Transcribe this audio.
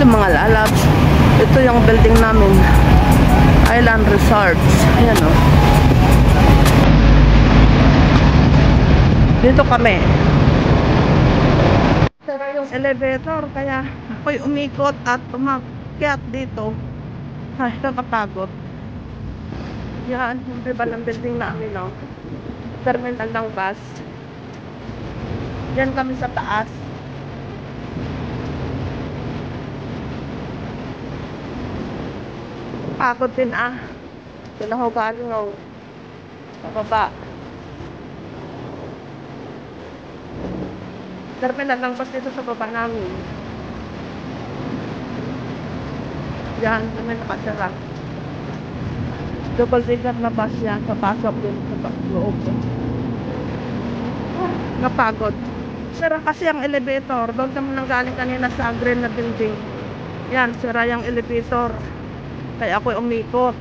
Hello mga lalabs. Ito yung building namin. Island Resorts. Ayan o. Dito kami. Sira yung elevator. Kaya ako'y umikot at umakyat dito. Ay, nakapagod. Yan. Yung iba ng building namin o. Terminal ng bus. Yan kami sa taas. Pagod din ah. Doon ako galing o. Sa baba. Terminal lang bus dito sa baba namin. Yan, kami nakasarap. Double decker na bus yan. Papasok din sa loob. Napagod. Sira kasi ang elevator. Doon kami nang galing kanina sa green na building. Yan, sira yung elevator. Kaya ako'y umikot.